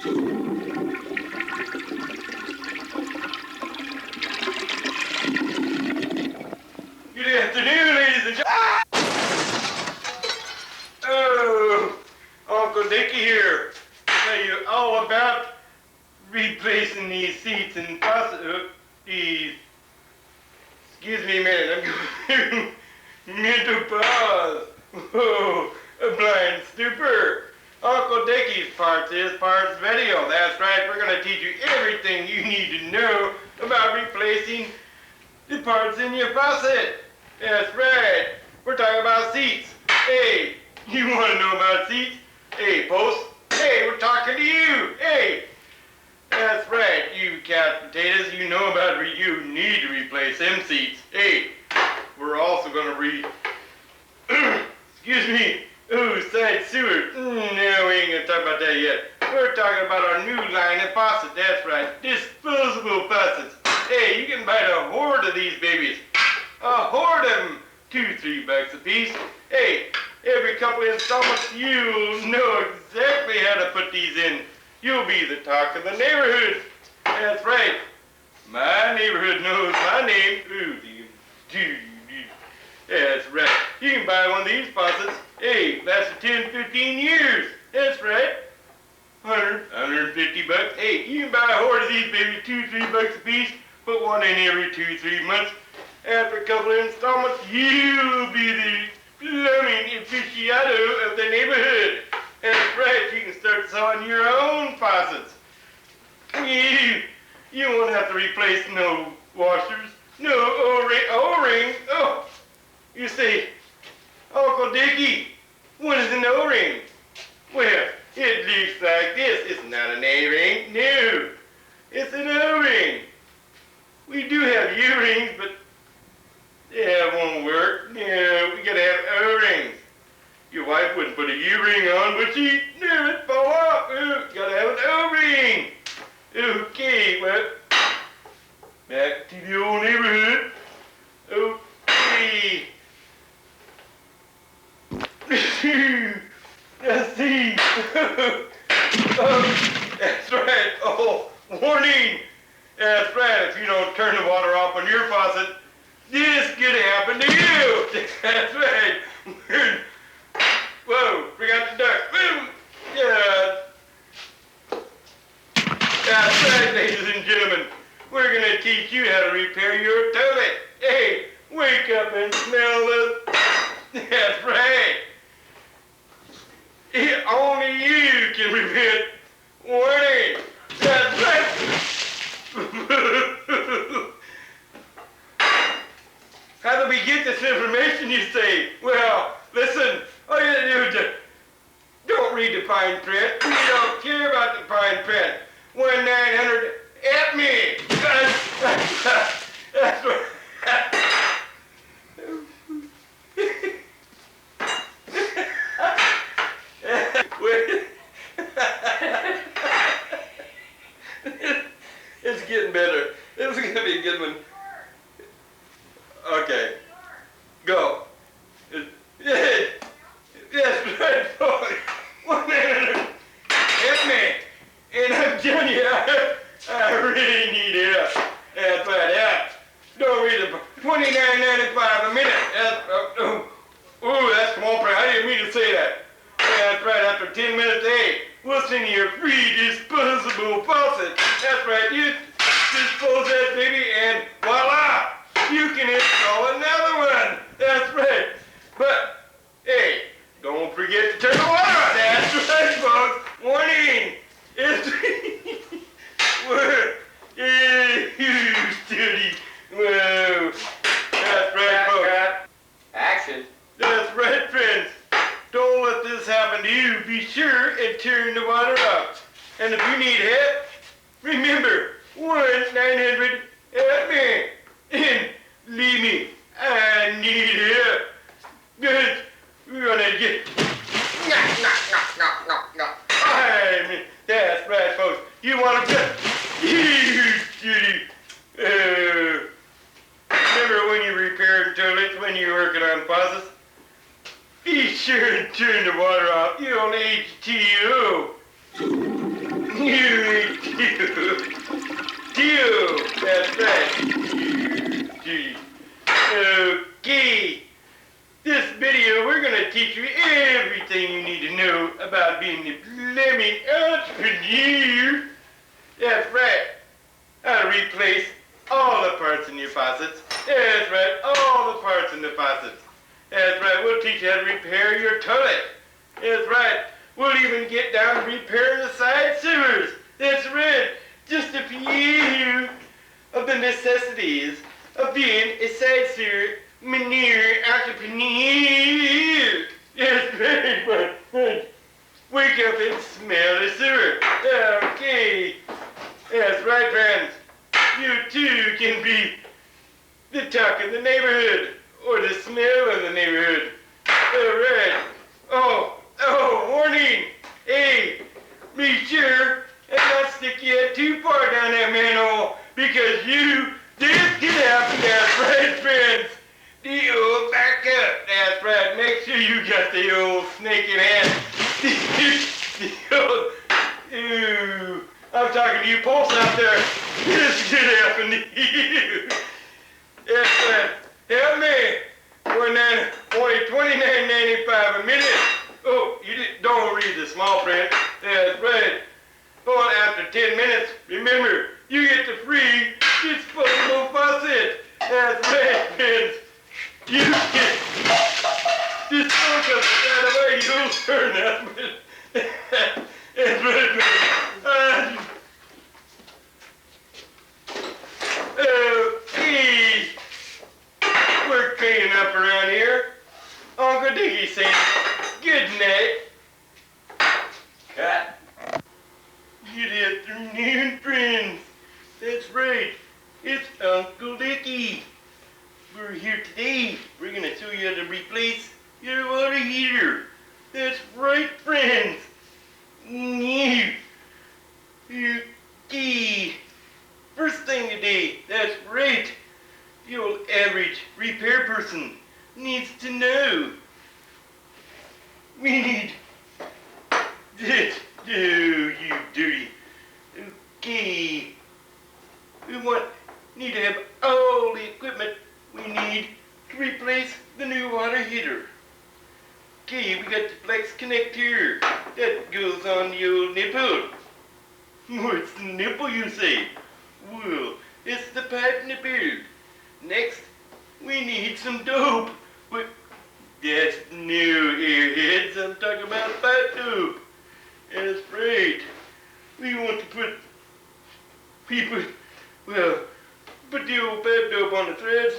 Good afternoon, ladies and gentlemen. Oh, Uncle Dickey here. Tell you all about replacing these seats and these. Excuse me a minute, I'm going mental pause. Whoa, a blind stupor. Uncle Dickey's Parts Video. That's right, we're going to teach you everything you need to know about replacing the parts in your faucet. That's right, we're talking about seats. Hey, you want to know about seats? Hey, Post. Hey, we're talking to you. Hey, that's right, you couch potatoes, you know about you need to replace them seats. Hey, we're also going to excuse me, side sewer. No, we ain't going to talk about that yet. We're talking about our new line of faucet. That's right, disposable faucets. Hey, you can buy a horde of these babies. A horde of them. $2-3 a piece. Hey, every couple of installments, you'll know exactly how to put these in. You'll be the talk of the neighborhood. That's right. My neighborhood knows my name. That's right. You can buy one of these faucets. Hey, lasts 10-15 years. That's right. $150. Hey, you can buy a horde of these babies, $2-3 a piece. Put one in every 2-3 months. After a couple of installments, you'll be the plumbing aficionado of the neighborhood. That's right, you can start selling your own faucets. You won't have to replace no washers, no O-rings. Oh, you say, Uncle Dickey, what is an O-ring? Well, it looks like this. It's not an A-ring, no. It's an O-ring. We do have U-rings, but it won't work. No, we gotta have O-rings. Your wife wouldn't put a U-ring on, would she? No, it'd fall off. Ooh, gotta have an O-ring. Okay, well, back to the old neighborhood. Okay. Let's see. Oh, that's right. Oh, warning. That's right. If you don't turn the water off on your faucet, this could happen to you. That's right. Whoa, forgot the duck. Boom. Yeah. That's right, ladies and gentlemen. We're going to teach you how to repair your toilet. Hey, wake up and smell the... That's right. Only you can prevent warning. That's right. How do we get this information, you say? Well, listen, all you gotta do is don't read the fine print. We don't care about the fine print. 1-900 at me. That's what. It's getting better. This is gonna be a good one. Okay. Go. Yes, right, boy. 1-900 at me. And I'm telling you, I really need help. That's right, yeah. Don't read it. $29.95 a minute. That's small print. I didn't mean to say that. That's right, after 10 minutes, hey, we'll send you a free disposable faucet. That's right, you dispose that baby and voila, you can install another one. That's right. But, hey, don't forget to turn the water on. That's right, folks. Warning. It's steady. Whoa. That's right, folks. Action. That's right, friends. Don't let this happen to you. Be sure and turn the water off. And if you need help, remember 1-900 help me. And leave me. I need help. Good. We're gonna get. That's right, folks. You want to just. Remember when you repair toilets, when you're working on faucets? Be sure and turn the water off. You don't H-T-O. Two. That's right. Three. Okay. This video, we're going to teach you everything you need to know about being a blooming entrepreneur. That's right. How to replace all the parts in your faucets. That's right. All the parts in the faucets. That's right. We'll teach you how to repair your toilet. That's right. We'll even get down to repairing the side sewers. That's right. Just a few of the necessities of being a side sewer manure entrepreneur. That's right, but wake up and smell the sewer. Okay. That's right, friends. You too can be the talk of the neighborhood or the smell of the neighborhood. All right. Oh, warning. Hey, be sure and not stick your head too far down that manhole because this can happen. That's right, friends. The old back up. That's right. Make sure you got the old snake in hand. I'm talking to you pulse out there. This could happen to you. That's right. Help me. Only $29.95 a minute. Oh, don't read the small print. That's right. Well, after 10 minutes, remember, you get the free disposable faucet. That's right, friends. You get this faucet out of the way, you'll turn that. That's right, friends. Okay. We're cleaning up around here. Uncle Dickey saying good night. Cut. Good afternoon, friends. That's right. It's Uncle Dickey. We're here today. We're going to show you how to replace your water heater. That's right, friends. Okay. First thing today, that's right. Your average repair person needs to know. We need this. Oh, you dirty. Okay. We need to have all the equipment we need to replace the new water heater. Okay, we got the flex connector. That goes on the old nipple. What's the nipple, you say? Well, it's the pipe in the beard. Next, we need some dope. That's new, airheads. I'm talking about pipe dope. That's right. We want to put the old pipe dope on the threads.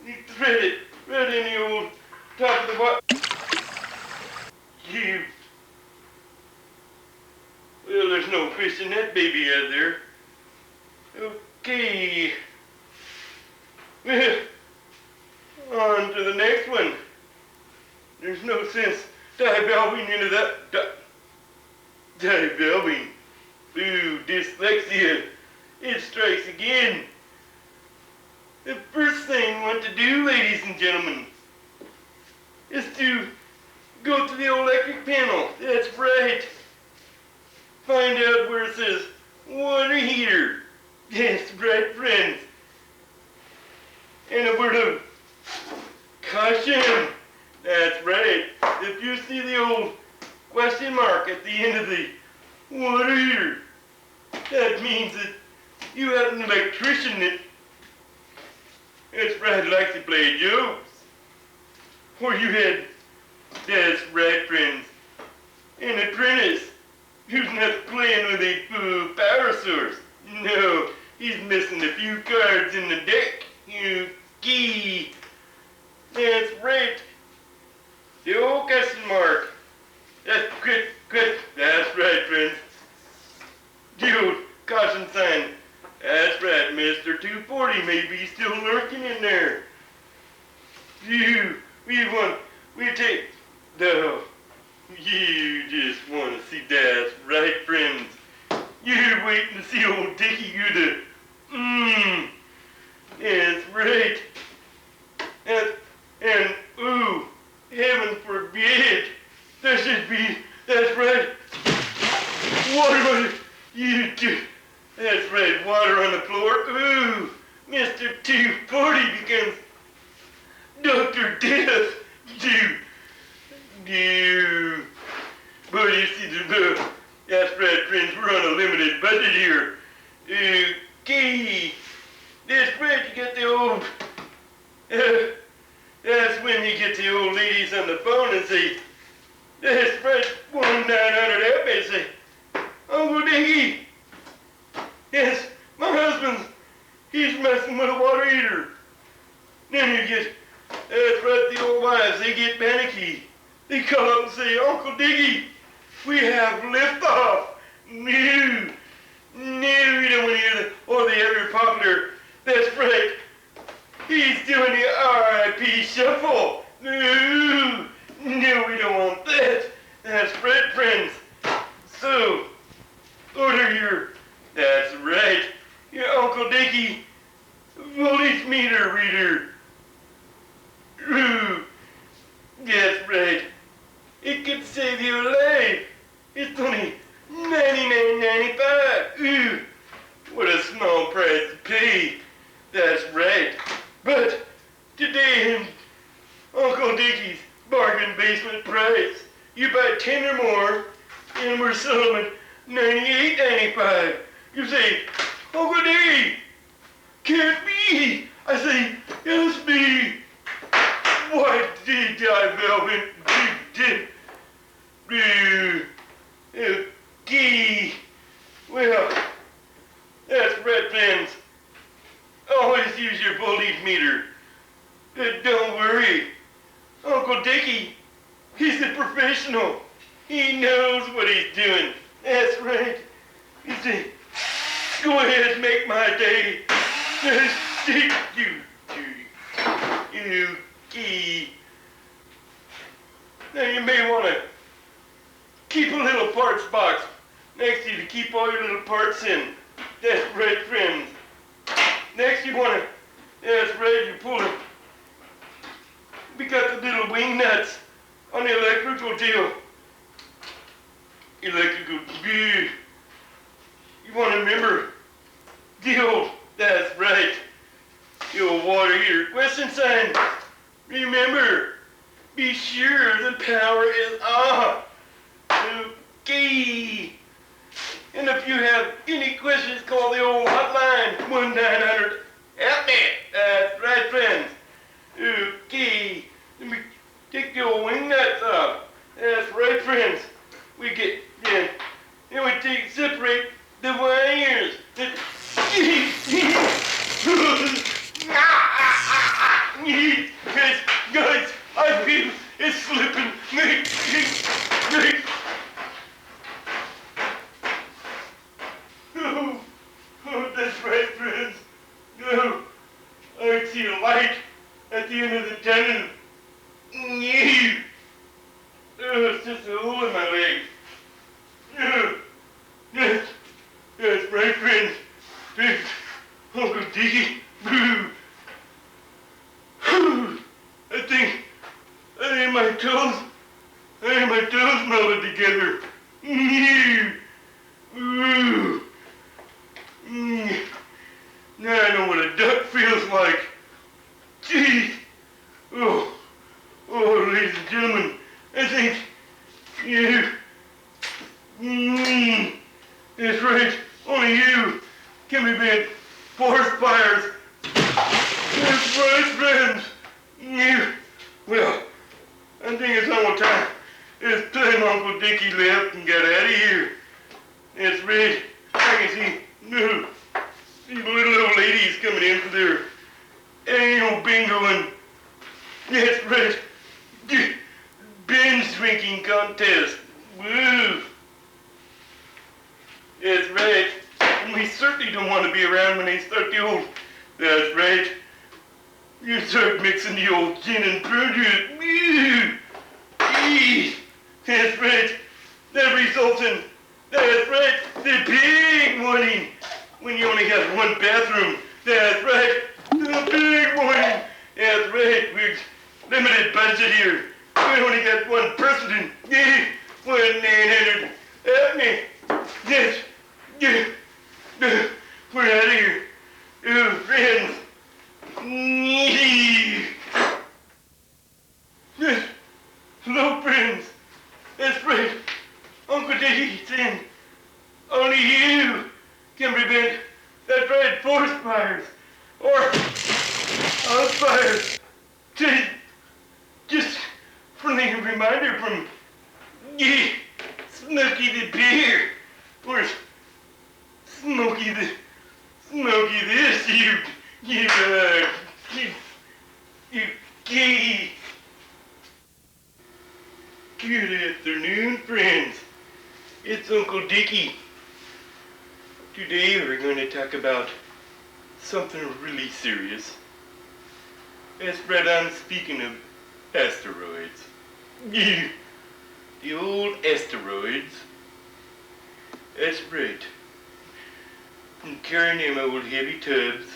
You thread it right in the old top of the water. Well, there's no fish in that baby out there. Okay. Well, on to the next one. There's no sense dive-valving into that. Dive-valving. Ooh, dyslexia. It strikes again. The first thing you want to do, ladies and gentlemen, is to go to the electric panel. That's right. Find out where it says water heater. That's right, friends. And a word of caution. That's right. If you see the old question mark at the end of the water heater, that means that you have an electrician that's right, likes to play jokes. Or you had, that's right, friends, an apprentice who's not playing with a full power source. No, he's missing a few cards in the deck. Okay. That's right. The old question mark. That's quit. That's right, friends. The old caution sign. That's right, Mr. 240 may be still lurking in there. We take the, you just want to see that's right, friends. You're waiting to see old Dickey do the, that's right. And ooh, heaven forbid, there should be, that's right. What, You do. That's right, water on the floor. Ooh, Mr. 240 becomes Dr. Death. Do. But you see, that's right, friends, we're on a limited budget here. Okay. That's right, you got the old... that's when you get the old ladies on the phone and say, that's right, 1-900 help me, say, Uncle Dickey, yes, my husband, he's messing with a water heater. Then you get, that's right, the old wives, they get panicky. They call up and say, Uncle Dickey, we have liftoff. No, you don't want to hear that. Or the ever popular, that's right, he's doing the R.I.P. shuffle. No, we don't want that. That's right, friends. So, order your, that's right, your Uncle Dickey voltage meter reader. Ooh, that's right. It could save your life. It's only $99.95. Ooh, what a small price to pay. That's right. But today, Uncle Dickey's bargain basement price. You buy 10 or more, and we're selling at $98.95. You say, Uncle Dickey, can't be. I say, yes, be. What did I, Velvet? Okay. Well, that's right, friends. Always use your voltage meter. Don't worry. Uncle Dickey, he's a professional. He knows what he's doing. That's right. You say, go ahead, make my day. Okay. Now you may want to keep a little parts box next to you to keep all your little parts in. That's right, friends. Next you want to, that's right, you pull it. We got the little wing nuts on the electrical deal. Electrical, you want to remember the old, that's right, the old water heater. Question sign, remember, be sure the power is off. Okay. And if you have any questions, call the old hotline, 1-900 help me. That's right, friends. Okay. Let me take the old wing nuts off. That's right, friends. We get, then we separate the wires. Guys, I feel it's slipping. Oh, that's right, friends. No, I see a light at the end of the tunnel. It's just a hole in my leg. That's right, friends. Uncle Dickey. I think my toes melted together. Now I know what a duck feels like. Jeez. Oh, ladies and gentlemen, I think you. That's right. Only you can prevent forest fires. That's right, friends. Well, I think it's almost time. It's time Uncle Dickey left and got out of here. That's right. I can see these little old ladies coming in for their annual bingo and that's right. Binge drinking contest. Woo. That's right. And we certainly don't want to be around when they start the old. That's right. You start mixing the old gin and prune juice. Woo. That's right. That results in, that's right, the big warning when you only have one bathroom. That's right, the big warning. That's right, we're limited budget here. We only got one person. 1-900. Help me. Yes. Uncle Dickey, then only you can prevent that red forest fires or fires. Just friendly reminder from Smokey the Bear or Smokey this, you gay. Good afternoon, friends. It's Uncle Dickey. Today we're going to talk about something really serious. That's right, I'm speaking of asteroids. The old asteroids. That's right. And carrying them old heavy tubs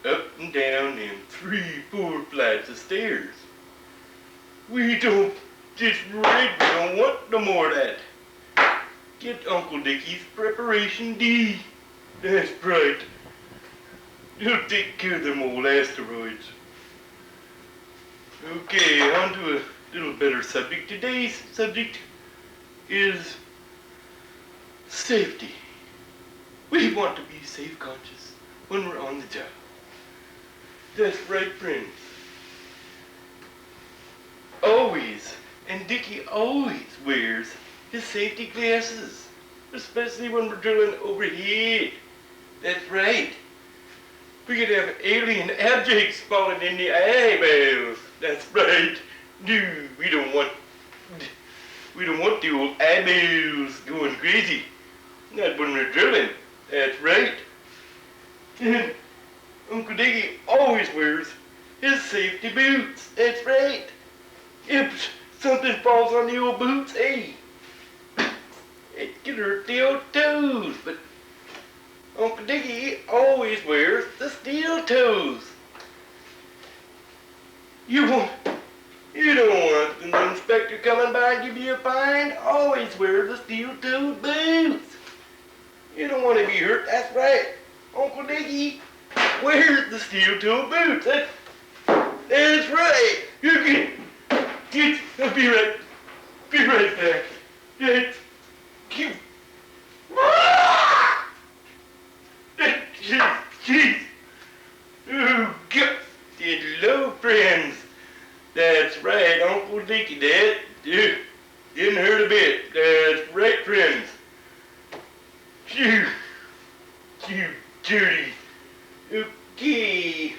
up and down them 3-4 flights of stairs. We don't want no more of that. Get Uncle Dickey's Preparation D. That's right. He'll take care of them old asteroids. Okay, on to a little better subject. Today's subject is safety. We want to be safe conscious when we're on the job. That's right, friends. Always, and Dickey always wears his safety glasses, especially when we're drilling overhead. That's right. We could have alien objects falling in the eyeballs. That's right. No, we don't want the old eyeballs going crazy. Not when we're drilling. That's right. And Uncle Dickey always wears his safety boots. That's right. If something falls on the old boots, hey, it can hurt the old toes. But Uncle Dickey always wears the steel toes. You don't want the inspector coming by and give you a fine. Always wear the steel-toed boots. You don't want to be hurt. That's right. Uncle Dickey wears the steel-toed boots. That's right. You can I'll be right back. That's cute. Jeez. Oh, God. Hello, friends. That's right, Uncle Dickey. That didn't hurt a bit. That's right, friends. You dirty. Okay.